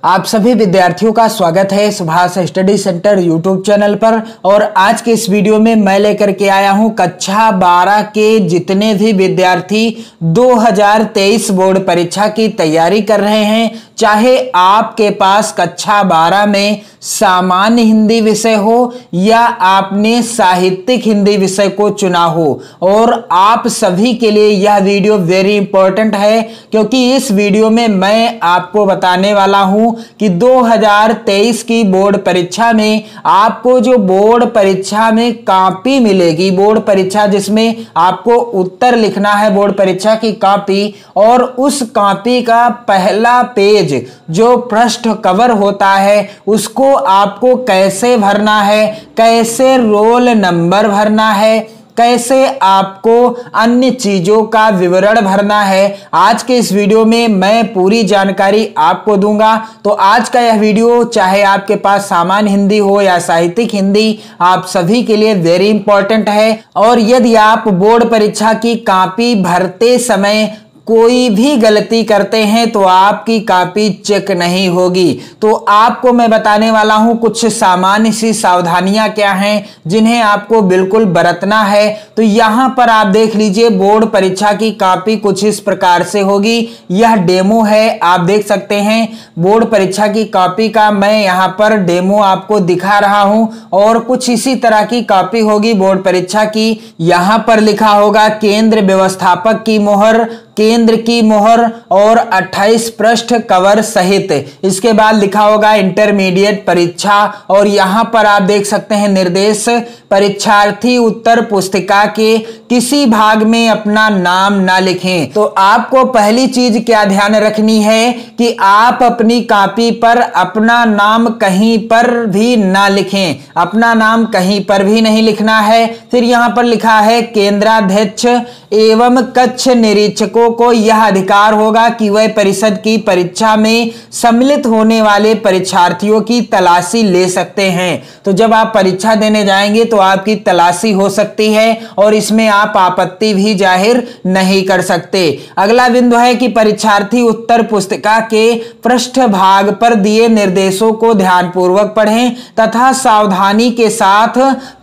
आप सभी विद्यार्थियों का स्वागत है Subhash study centre YouTube channel पर। और आज के इस वीडियो में मैं लेकर के आया हूं कक्षा 12 के जितने भी विद्यार्थी 2023 बोर्ड परीक्षा की तैयारी कर रहे हैं, चाहे आपके पास कक्षा 12 में सामान्य हिंदी विषय हो या आपने साहित्यिक हिंदी विषय को चुना हो। और आप सभी के लिए यह वीडियो वेरी इंपॉर्टेंट है, क्योंकि इस वीडियो में मैं आपको बताने वाला हूं कि 2023 की बोर्ड परीक्षा में आपको जो बोर्ड परीक्षा में कॉपी मिलेगी, बोर्ड परीक्षा जिसमें आपको उत्तर लिखना है, बोर्ड परीक्षा की कॉपी, और उस कॉपी का पहला पेज जो पृष्ठ कवर होता है उसको आपको कैसे भरना है, कैसे रोल नंबर भरना है, कैसे आपको अन्य चीजों का विवरण भरना है, आज के इस वीडियो में मैं पूरी जानकारी आपको दूंगा। तो आज का यह वीडियो चाहे आपके पास सामान्य हिंदी हो या साहित्यिक हिंदी, आप सभी के लिए वेरी इंपॉर्टेंट है। और यदि आप बोर्ड परीक्षा की कॉपी भरते समय कोई भी गलती करते हैं तो आपकी कॉपी चेक नहीं होगी। तो आपको मैं बताने वाला हूं कुछ सामान्य सी सावधानियां क्या हैं जिन्हें आपको बिल्कुल बरतना है। तो यहां पर आप देख लीजिए, बोर्ड परीक्षा की कॉपी कुछ इस प्रकार से होगी। यह डेमो है, आप देख सकते हैं बोर्ड परीक्षा की कॉपी का मैं यहां पर डेमो आपको दिखा रहा हूं। और कुछ इसी तरह की कॉपी होगी बोर्ड परीक्षा की। यहां पर लिखा होगा केंद्र व्यवस्थापक की मोहर, केंद्र की मोहर और 28 पृष्ठ कवर सहित। इसके बाद लिखा होगा इंटरमीडिएट परीक्षा। और यहां पर आप देख सकते हैं निर्देश, परीक्षार्थी उत्तर पुस्तिका के किसी भाग में अपना नाम ना लिखें। तो आपको पहली चीज क्या ध्यान रखनी है कि आप अपनी कॉपी पर अपना नाम कहीं पर भी ना लिखें, अपना नाम कहीं पर भी नहीं लिखना है। फिर यहां पर लिखा है केंद्राध्यक्ष एवं कक्ष निरीक्षकों को यह अधिकार होगा कि वह परिषद की परीक्षा में सम्मिलित होने वाले परीक्षार्थियों की तलाशी ले सकते हैं। तो जब आप परीक्षा देने जाएंगे तो आपकी तलाशी हो सकती है और इसमें आप आपत्ति भी जाहिर नहीं कर सकते। अगला बिंदु है कि परीक्षार्थी उत्तर पुस्तिका के पृष्ठ भाग पर दिए निर्देशों को ध्यानपूर्वक पढ़ें तथा सावधानी के साथ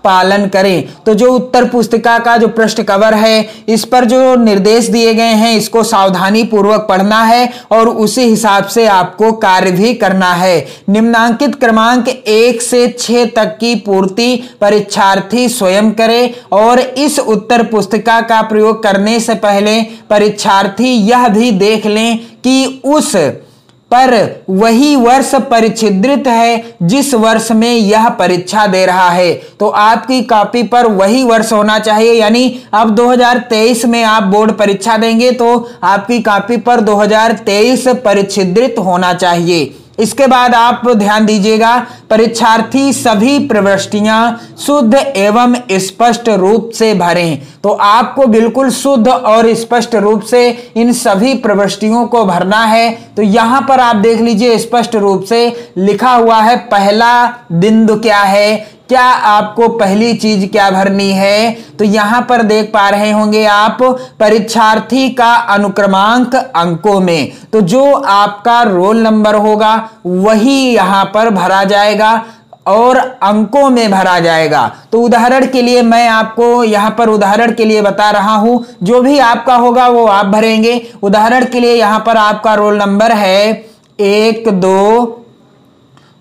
पालन करें। तो जो उत्तर पुस्तिका का जो पृष्ठ कवर है, इस पर जो निर्देश दिए गए हैं इसको सावधानी पूर्वक पढ़ना है और उसी हिसाब से आपको कार्य भी करना है। निम्नांकित क्रमांक 1 से 6 तक की पूर्ति परीक्षार्थी स्वयं करे और इस उत्तर पुस्तिका का प्रयोग करने से पहले परीक्षार्थी यह भी देख लें कि उस पर वही वर्ष परिच्छिद्रित है जिस वर्ष में यह परीक्षा दे रहा है। तो आपकी कॉपी पर वही वर्ष होना चाहिए, यानी अब 2023 में आप बोर्ड परीक्षा देंगे तो आपकी कॉपी पर 2023 परिच्छिद्रित होना चाहिए। इसके बाद आप ध्यान दीजिएगा, परीक्षार्थी सभी प्रविष्टियां शुद्ध एवं स्पष्ट रूप से भरें। तो आपको बिल्कुल शुद्ध और स्पष्ट रूप से इन सभी प्रविष्टियों को भरना है। तो यहां पर आप देख लीजिए स्पष्ट रूप से लिखा हुआ है। पहला बिंदु क्या है, क्या आपको पहली चीज क्या भरनी है, तो यहां पर देख पा रहे होंगे आप परीक्षार्थी का अनुक्रमांक अंकों में। तो जो आपका रोल नंबर होगा वही यहां पर भरा जाएगा और अंकों में भरा जाएगा। तो उदाहरण के लिए मैं आपको यहां पर उदाहरण के लिए बता रहा हूं, जो भी आपका होगा वो आप भरेंगे। उदाहरण के लिए यहां पर आपका रोल नंबर है 1 2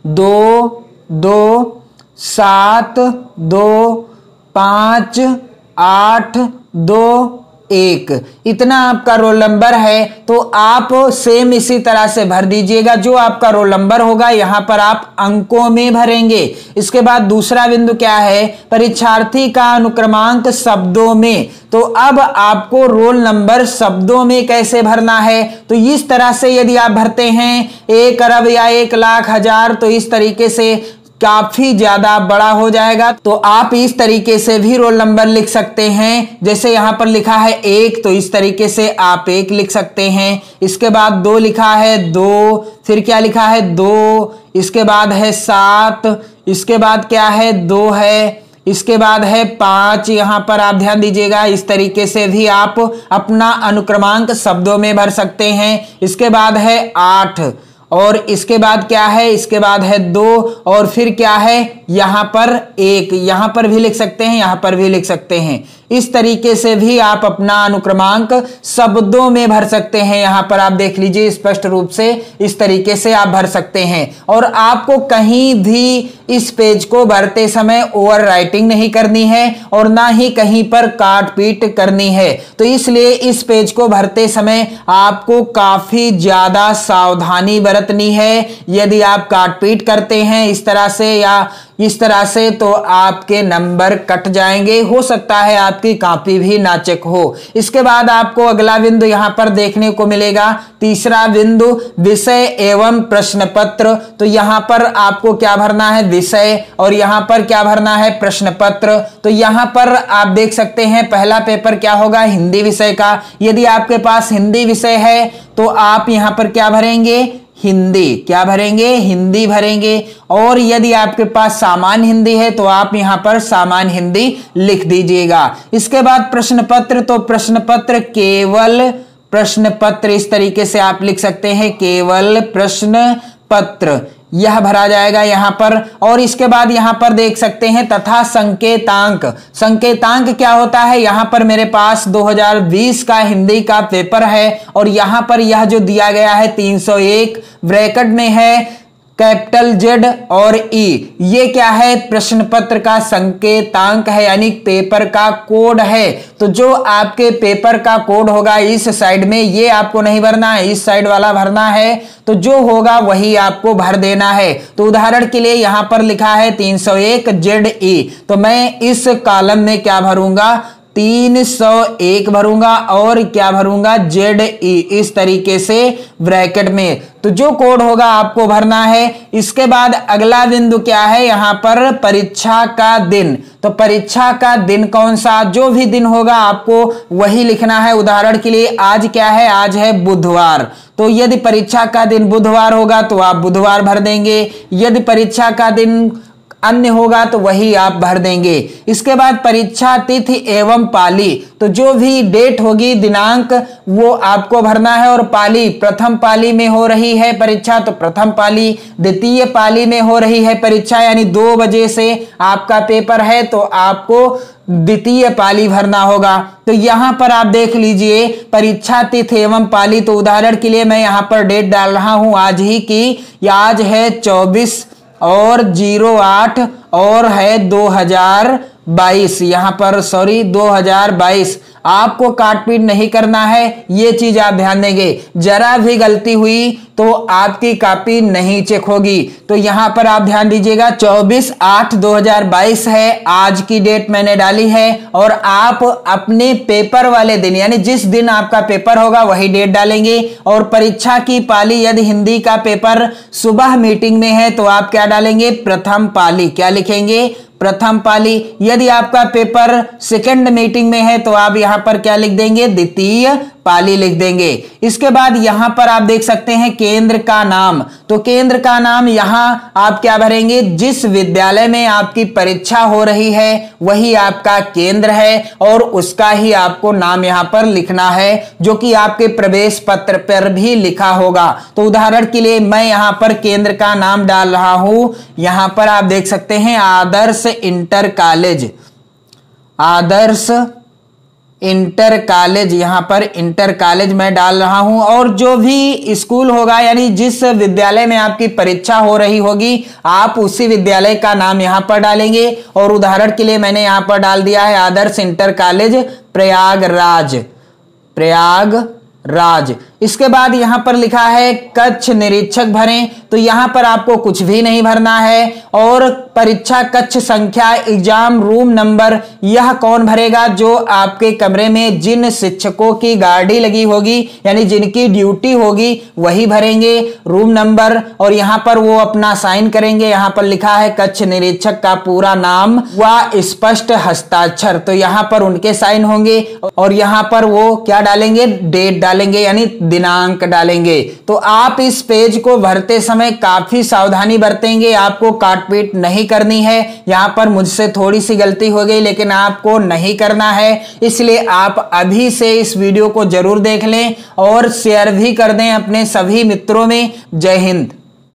2 2 7 2 5 8 2 1, इतना आपका रोल नंबर है। तो आप सेम इसी तरह से भर दीजिएगा। जो आपका रोल नंबर होगा यहां पर आप अंकों में भरेंगे। इसके बाद दूसरा बिंदु क्या है, परीक्षार्थी का अनुक्रमांक शब्दों में। तो अब आपको रोल नंबर शब्दों में कैसे भरना है, तो इस तरह से यदि आप भरते हैं 1 अरब या 1 लाख हजार, तो इस तरीके से काफी ज्यादा बड़ा हो जाएगा। तो आप इस तरीके से भी रोल नंबर लिख सकते हैं। जैसे यहां पर लिखा है 1, तो इस तरीके से आप 1 लिख सकते हैं। इसके बाद 2 लिखा है 2, फिर क्या लिखा है 2, इसके बाद है 7, इसके बाद क्या है 2 है, इसके बाद है 5। यहां पर आप ध्यान दीजिएगा, इस तरीके से भी आप अपना अनुक्रमांक शब्दों में भर सकते हैं। इसके बाद है 8 और इसके बाद क्या है, इसके बाद है 2 और फिर क्या है यहां पर 1, यहां पर भी लिख सकते हैं, यहां पर भी लिख सकते हैं। इस तरीके से भी आप अपना अनुक्रमांक शब्दों में भर सकते हैं। यहां पर आप देख लीजिए स्पष्ट रूप से इस तरीके से आप भर सकते हैं। और आपको कहीं भी इस पेज को भरते समय ओवर राइटिंग नहीं करनी है और ना ही कहीं पर काट पीट करनी है। तो इसलिए इस पेज को भरते समय आपको काफी ज्यादा सावधानी बरतनी है। यदि आप काट पीट करते हैं इस तरह से या इस तरह से तो आपके नंबर कट जाएंगे, हो सकता है आपकी कॉपी भी ना चेक हो। इसके बाद आपको अगला बिंदु यहां पर देखने को मिलेगा, तीसरा बिंदु विषय एवं प्रश्न पत्र। तो यहां पर आपको क्या भरना है, विषय, और यहां पर क्या भरना है, प्रश्न पत्र। तो यहां पर आप देख सकते हैं पहला पेपर क्या होगा, हिंदी विषय का। यदि आपके पास हिंदी विषय है तो आप यहां पर क्या भरेंगे, हिंदी, क्या भरेंगे, हिंदी भरेंगे। और यदि आपके पास सामान्य हिंदी है तो आप यहां पर सामान्य हिंदी लिख दीजिएगा। इसके बाद प्रश्न पत्र, तो प्रश्न पत्र केवल प्रश्न पत्र, इस तरीके से आप लिख सकते हैं, केवल प्रश्न पत्र, यह भरा जाएगा यहां पर। और इसके बाद यहां पर देख सकते हैं तथा संकेतांक। संकेतांक क्या होता है, यहां पर मेरे पास 2020 का हिंदी का पेपर है और यहां पर यह जो दिया गया है 301 ब्रैकेट में है कैपिटल Z और E, ये क्या है, प्रश्न पत्र का संकेतांक है, यानी पेपर का कोड है। तो जो आपके पेपर का कोड होगा इस साइड में, ये आपको नहीं भरना है, इस साइड वाला भरना है। तो जो होगा वही आपको भर देना है। तो उदाहरण के लिए यहां पर लिखा है 301 ZE, तो मैं इस कॉलम में क्या भरूंगा, 301 भरूंगा और क्या भरूंगा, ZE, इस तरीके से ब्रैकेट में। तो जो कोड होगा आपको भरना है। इसके बाद अगला बिंदु क्या है, यहां पर परीक्षा का दिन। तो परीक्षा का दिन कौन सा, जो भी दिन होगा आपको वही लिखना है। उदाहरण के लिए आज क्या है, आज है बुधवार। तो यदि परीक्षा का दिन बुधवार होगा तो आप बुधवार भर देंगे। यदि परीक्षा का दिन अन्य होगा तो वही आप भर देंगे। इसके बाद परीक्षा तिथि एवं पाली, तो जो भी डेट होगी, दिनांक, वो आपको भरना है। और पाली, प्रथम पाली में हो रही है परीक्षा तो प्रथम पाली, द्वितीय पाली में हो रही है परीक्षा यानी 2 बजे से आपका पेपर है तो आपको द्वितीय पाली भरना होगा। तो यहां पर आप देख लीजिए परीक्षा तिथि एवं पाली। तो उदाहरण के लिए मैं यहां पर डेट डाल रहा हूं आज ही की, आज है 24 और 08 और है 2022, यहां पर 2022। आपको काट पीट नहीं करना है, ये चीज आप ध्यान देंगे। जरा भी गलती हुई तो आपकी कॉपी नहीं चेक होगी। तो यहां पर आप ध्यान दीजिएगा 24/8/2022 है, आज की डेट मैंने डाली है। और आप अपने पेपर वाले दिन यानी जिस दिन आपका पेपर होगा वही डेट डालेंगे। और परीक्षा की पाली, यदि हिंदी का पेपर सुबह मीटिंग में है तो आप क्या डालेंगे, प्रथम पाली, क्या लिखेंगे, प्रथम पाली। यदि आपका पेपर सेकंड मीटिंग में है तो आप यहां पर क्या लिख देंगे, द्वितीय पाली लिख देंगे। इसके बाद यहां पर आप देख सकते हैं केंद्र का नाम। तो केंद्र का नाम यहां आप क्या भरेंगे, जिस विद्यालय में आपकी परीक्षा हो रही है वही आपका केंद्र है और उसका ही आपको नाम यहां पर लिखना है, जो कि आपके प्रवेश पत्र पर भी लिखा होगा। तो उदाहरण के लिए मैं यहां पर केंद्र का नाम डाल रहा हूं। यहां पर आप देख सकते हैं आदर्श इंटर कॉलेज, आदर्श इंटर कॉलेज, यहां पर इंटर कॉलेज मैं डाल रहा हूं। और जो भी स्कूल होगा यानी जिस विद्यालय में आपकी परीक्षा हो रही होगी आप उसी विद्यालय का नाम यहां पर डालेंगे। और उदाहरण के लिए मैंने यहां पर डाल दिया है आदर्श इंटर कॉलेज प्रयागराज, प्रयागराज। इसके बाद यहां पर लिखा है कक्ष निरीक्षक भरें। तो यहां पर आपको कुछ भी नहीं भरना है। और परीक्षा कक्ष संख्या, एग्जाम रूम नंबर, यह कौन भरेगा, जो आपके कमरे में जिन शिक्षकों की गाड़ी लगी होगी यानी जिनकी ड्यूटी होगी वही भरेंगे रूम नंबर। और यहां पर वो अपना साइन करेंगे। यहां पर लिखा है कक्ष निरीक्षक का पूरा नाम व स्पष्ट हस्ताक्षर, तो यहां पर उनके साइन होंगे। और यहां पर वो क्या डालेंगे, डेट डालेंगे यानी दिनांक डालेंगे। तो आप इस पेज को भरते समय काफी सावधानी बरतेंगे, आपको काटपीट नहीं करनी है। यहां पर मुझसे थोड़ी सी गलती हो गई, लेकिन आपको नहीं करना है, इसलिए आप अभी से इस वीडियो को जरूर देख लें और शेयर भी कर दें अपने सभी मित्रों में। जय हिंद।